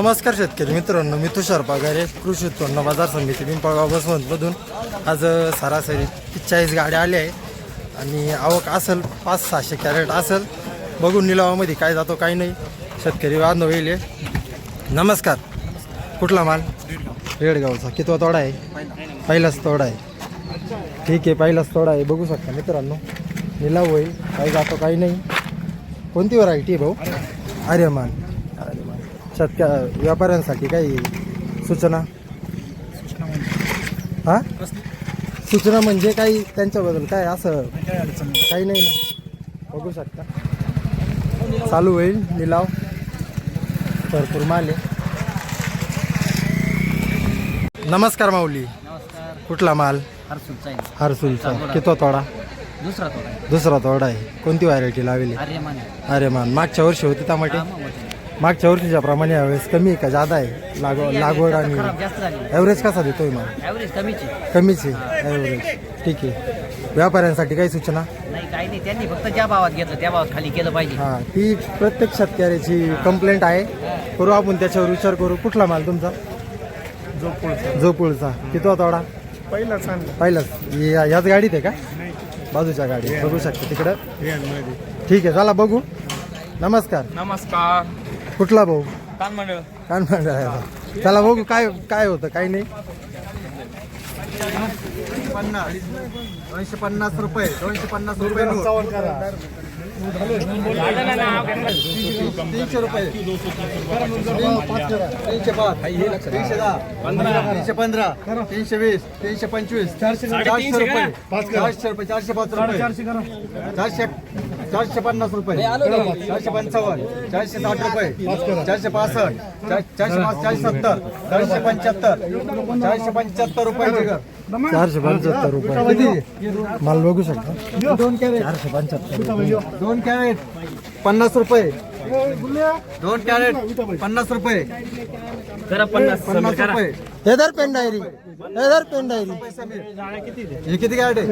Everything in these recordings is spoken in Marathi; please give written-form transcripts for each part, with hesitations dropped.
नमस्कार शेतकरी मित्रांनो, मी तुषार पगारे, कृषी उत्पन्न बाजार समिती पिंपळगाव बसवंतमधून आज सरासरी 40 गाड्या आल्या आहे आणि आवक असेल 500-600 कॅरेट असेल. बघून निलावामध्ये काय जातो काय नाही. शेतकरी बांधव येईल. नमस्कार, कुठला माल? रेडगावचा. कितवा तोडा आहे? पहिलाच तोडा आहे. ठीक आहे, पहिलाच तोडा आहे. बघू शकता मित्रांनो, निलाव होईल. काय जातो काही नाही. कोणती व्हरायटी आहे भाऊ? आर्यमान. व्यापाऱ्यांसाठी काही सूचना? हां, सूचना म्हणजे काही त्यांच्याबद्दल काय असं काही नाही ना. बघू शकता चालू होईल निलाव. भरपूर माल आहे. नमस्कार माऊली. कुठला माल? हरसुलचा. किती तोडा? दुसरा तोडा आहे. कोणती व्हरायटी लावली? आर्यमान. मागच्या वर्षी होती टमाटे? मागच्या वर्षीच्या प्रमाणे यावेळेस कमी आहे का जादा आहे लागवड आणि ॲव्हरेज कसा देतोय मग? कमीच आहे ॲव्हरेज. ठीक आहे. व्यापाऱ्यांसाठी काही सूचना? काही नाही, त्यांनी फक्त ज्या भावात घेतलं त्या भावात खाली केलं पाहिजे. हां, ती प्रत्येक शेतकऱ्याची कंप्लेंट आहे. करू आपण त्याच्यावर विचार करू. कुठला माल तुमचा? जोपुळचा. किती तोडा? पहिलाच. याच गाडीत आहे का? बाजूच्या गाडीत. बघू शकता तिकडं. ठीक आहे, चला बघू. नमस्कार. कुठला भाऊ? कानमंडळ आहे. चला बघू काय काय होतं काही नाही. 250 रुपये 250 रुपये 300 रुपये 305 310 320 325 400 रुपये 400 रुपये 405 रुपये 450 रुपये 455 460 रुपये 465 470 475 रुपये 475 रुपये माल बघू शकता. 2 कॅरेट 475. 2 कॅरेट 50 रुपये 2 कॅरेट 50 रुपये 50 रुपये. हेदर पेन डायरी. हे किती कॅरेट आहे?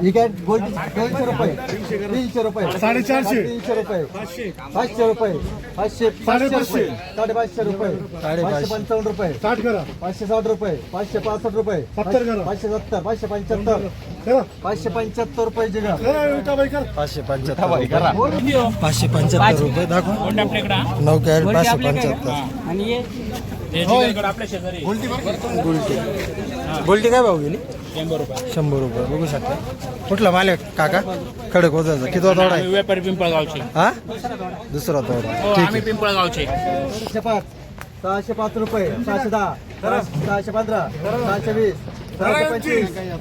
ही कॅरेट गोल्ड 200 रुपये 300 रुपये 350 रुपये 500 रुपये 500 550 रुपये 555 रुपये 560 रुपये 565 रुपये 570 575 575 रुपये जिगा 575 रुपये दाखव. 9 कॅरेट 575. गोल्टी काय भाव गेली? 100 रुपये. बघू शकता. कुठला माल आहे काका? खडक वजाचा. किती तोडा आहे? व्यापारी पिंपळगावचे. हा, दुसरा तोडा. ठीक आहे. पिंपळगावचे. 605 रुपये 610 615 620 625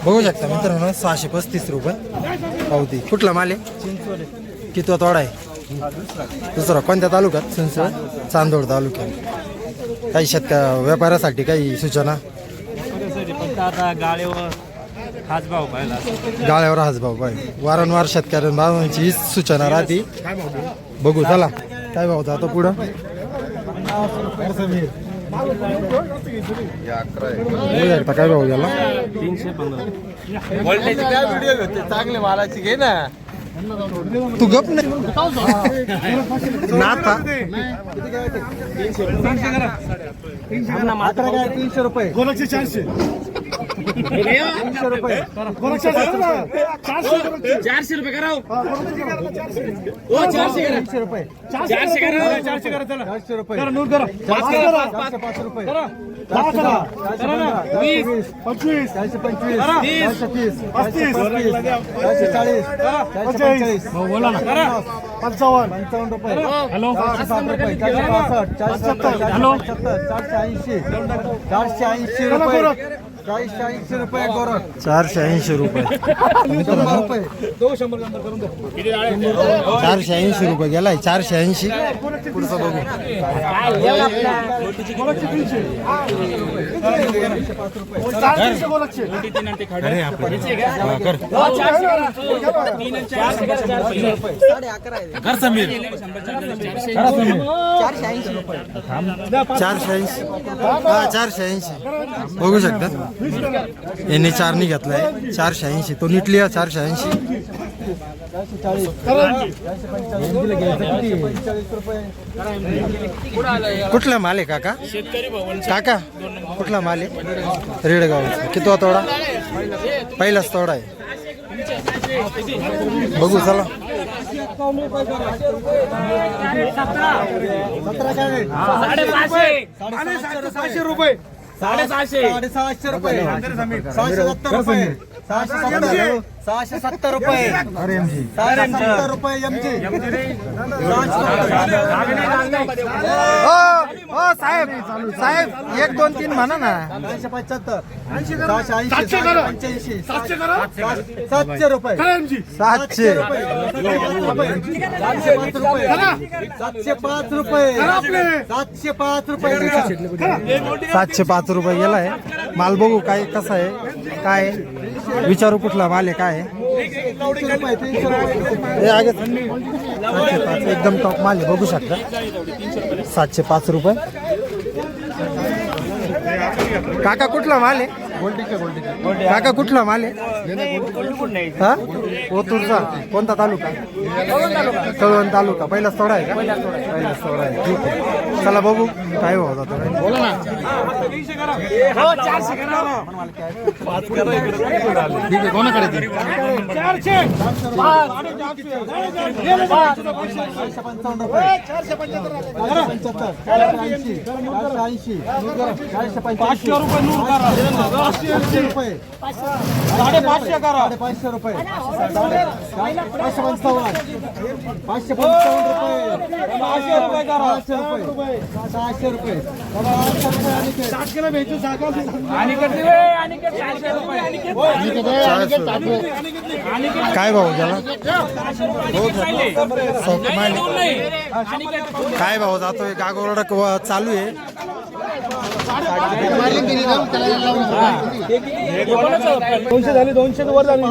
बघू शकता मित्रांनो, 635 रुपये पावती. कुठला माल आहे? किती तोडा आहे? दुसरा. कोणत्या तालुक्यात? चिंचवड. चांदोड तालुक्यात. काही व्यापाऱ्यासाठी काही सूचना? आता गाळ्यावर हाच भाव पाहिजे. वारंवार शेतकऱ्यांची हीच सूचना राहते. बघू चला काय भाव जातो पुढं. काय भाव गेला? 315. चांगले मालाची घे ना. तू गप नाही नाथा. 300 रुपये 400 रुपये 400 रुपये करा. 400 रुपये 400 रुपये 505 रुपये 425 425 430 440 445 बोला ना. 55 रुपये. हॅलो 460 रुपये 465 470 हॅलो 480 480 रुपये 480 रुपये गोरख 480 रुपये. 100 रुपये 480 रुपये गेलाय. 480. पुढचं बघू. बघू शकता यांनी 4 घेतलाय 480 तो नीटली 480 कुठला माल आहे काका काका कुठला माल आहे रेडगाव किती तोडा पहिलाच तोडा आहे बघू चला ₹7,500 ₹7,500 रुपये 670 रुपये 670 रुपये MG हो साहेब साहेब 1 2 3 म्हणा ना 975 680 700 रुपये 700 705 रुपये 705 रुपये 705 रुपये गेलाय माल बघू काय कसा आहे काय विचारू कुठला माल आहे काय हे आगे 705 एकदम टॉप माल आहे बघू शकता 705 रुपये काका कुठला माल आहे काका कुठला माल आहे हा ओतूरचा कोणता तालुका कळवण तालुका पहिलाच तोडा आहे का पहिलाच तोडा आहे ठीक आहे चला बघू काय होत आता बोला ना ठीक आहे कोणाकडे ते 500 रुपये 600 रुपये काय भाव गेला काय भाव जातोय गागोरडा चालू आहे दोनशे झाले 200 वर झाली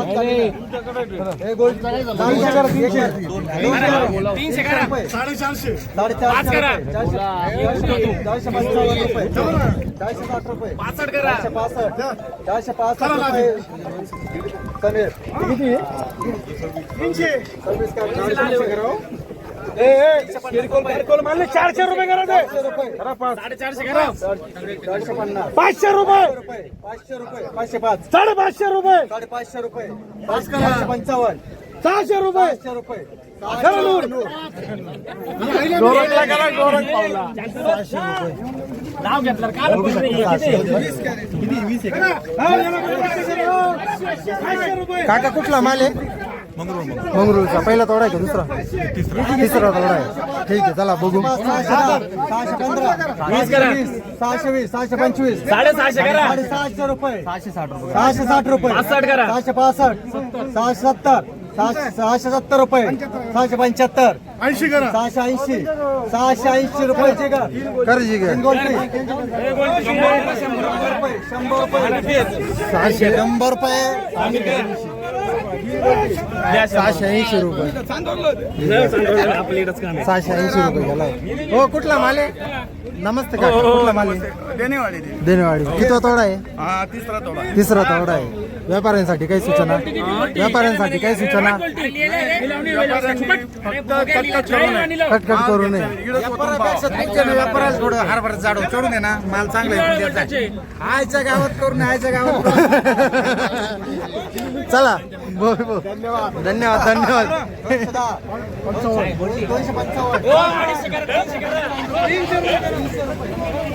400 रुपये करा 500 रुपये 505 550 रुपये 550 रुपये 555 600 रुपये 600 रुपये काका कुठला माल आहे मंगरूळचा पहिला तोडा आहे का दुसरा तिसरा तोडा आहे ठीक आहे चला बघू 615 620 625 650 रुपये 660 रुपये 665 670 670 रुपये 675 680 680 रुपये कर जी गे 100 रुपये 680 रुपये 680 रुपये गेला हो कुठला माल आहे नमस्ते काका कुठला माल आहे देनेवाडी किती तोडा आहे तिसरा तोडा आहे व्यापाऱ्यांसाठी काही सूचना कटकट करू नये व्यापाराला थोडं हरभर जाडो चढून आहे ना माल चांगला आयच्या गावात करून आयच्या गावात चला धन्यवाद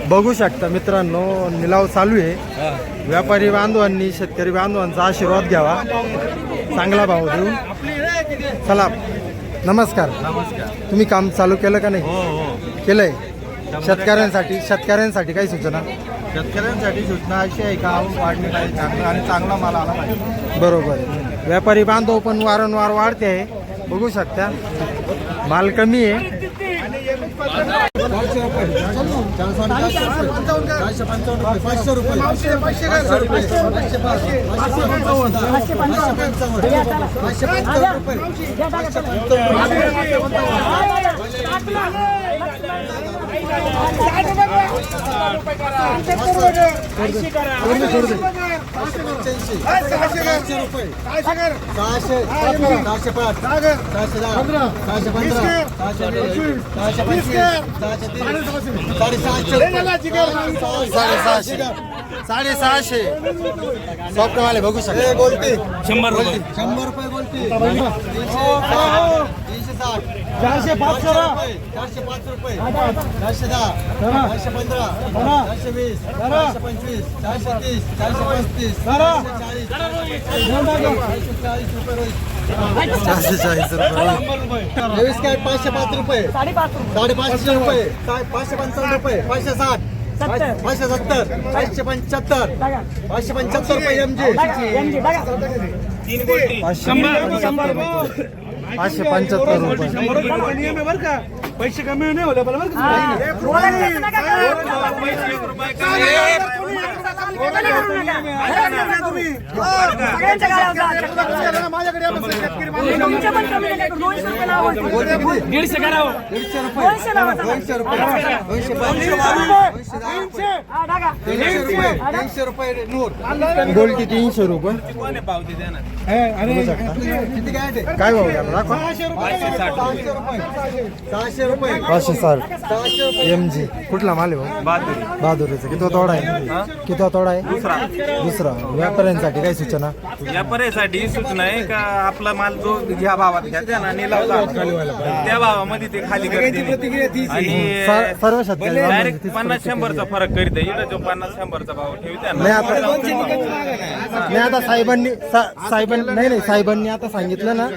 बघू शकता मित्रांनो निलाव चालू आहे व्यापारी बांधवांनी शेतकरी बांधवांचा आशीर्वाद घ्यावा चांगला भाव देऊन चला नमस्कार तुम्ही काम चालू केलं का नाही केलंय शेतकऱ्यांसाठी काही सूचना शेतकऱ्यांसाठी सूचना अशी आहे का आवक वाढली पाहिजे आणि चांगला माल आला पाहिजे बरोबर व्यापारी बांधव पण वारंवार वाढते आहे बघू शकता माल कमी आहे 400 रुपये 450 रुपये 455 रुपये 500 रुपये 650 सॉफ्ट वाले बघू शकता. गोल्टी 100 रुपये 100 रुपये गोल्टी 360 405 रुपये 405 रुपये 410 415 420 425 430 435 440 रुपये. लेविस कॅट 505 रुपये 550 रुपये 555 रुपये 560 570 575 575 रुपये एमजी 575 रुपये. पैसे कमी नाही होले दीडशे करावं 200 रुपये नूर गोल्टी 300 रुपये. पावती द्या ना. किती काय आहे? काय भाऊ याला दाखवा. 600 रुपये 560 MG. कुठला माल आहे भाऊ? बहादुरीचा. किती तोडा आहे? किती तोडा आहे? दुसरा. व्यापाऱ्यांसाठी काय सूचना? व्यापाऱ्यासाठी सूचना आहे का आपला माल जो ह्या भावात घ्या ना निलावला त्या भावामध्ये ते खाली करते आणि सर्व शेतकरी डायरेक्ट 50-100चा फरक करीत इथं जो 50-100चा भाव ठेवते नाही आता साहेबांनी आता सांगितलं ना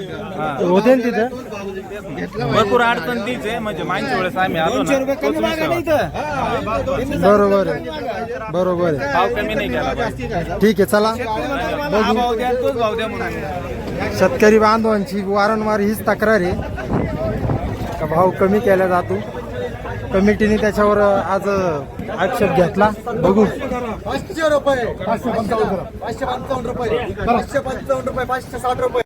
होते ना तिथं. भरपूर अडचण तीच आहे म्हणजे मागच्या वेळेस आम्ही आलो ना तोच विषय होता. बरोबर आहे बरोबर आहे. भाव कमी नाही केला पाहिजे. ठीक आहे चला हा भाव द्या तोच भाव द्या म्हणून. शेतकरी बांधवांची वारंवार हीच तक्रार आहे का भाव कमी केला जातो. कमिटीने त्याच्यावर आज आक्षेप घेतला. बघू 500 रुपये 555 रुपये 555 रुपये 560 रुपये